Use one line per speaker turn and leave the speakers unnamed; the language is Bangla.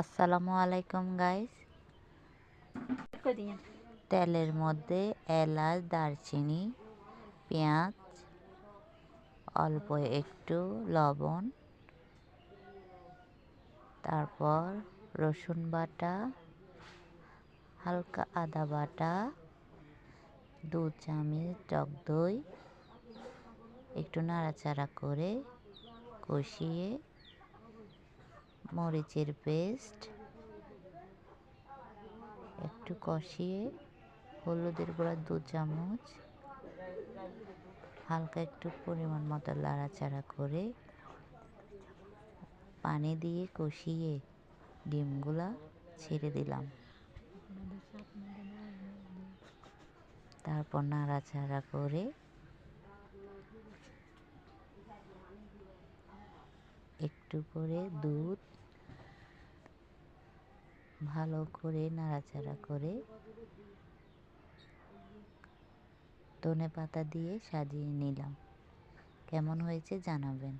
আসসালামু আলাইকুম গাইস। তেলের মধ্যে এলাচ, দারচিনি, পেঁয়াজ, অল্প একটু লবণ, তারপর রসুন বাটা, হালকা আদা বাটা, 2 চামচ টক দই, একটু নাড়াচাড়া করে কষিয়ে মরিচের পেস্ট একটু কষিয়ে হলুদের গুঁড়া 2 চামচ, হালকা একটু পরিমাণ মতো নাড়াচাড়া করে পানি দিয়ে কষিয়ে ডিমগুলা ছেড়ে দিলাম। তারপর নাড়াচাড়া করে একটু করে দুধ ভালো করে নাড়াচাড়া করে ধনেপাতা দিয়ে সাজিয়ে নিলাম। কেমন হয়েছে জানাবেন।